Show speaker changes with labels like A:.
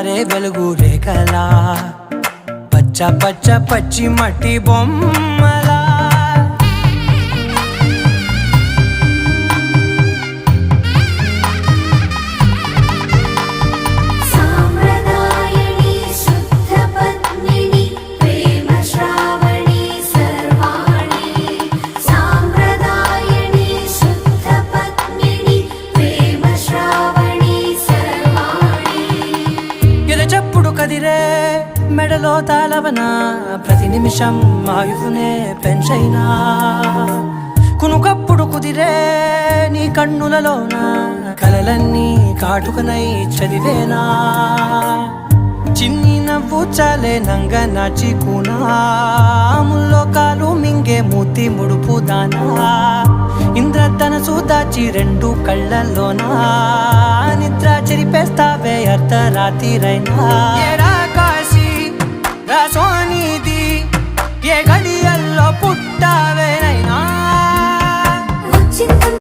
A: జారే వెలుగు రేఖలా పచ్చ పచ్చ పచ్చి మట్టి బొమ్మలా చెప్పుడు కదిరే మెడలో తాళవన ప్రతి నిమిషం ఆయుధునే పెంచైనా కునుకప్పుడు కుదిరే నీ కన్నులలోన కలలన్నీ కాటుకనై చదివేనా చిన్ని నవ్వు చాలే నంగ నాచి కూనాముల్లో కాలు మింగే మూతి ముడుపు దానా ఇంద్రధనసు దాచి రెండు కళ్ళల్లోనా నిద్ర చెరిపేస్తావే అర్ధరాత్రిరైనా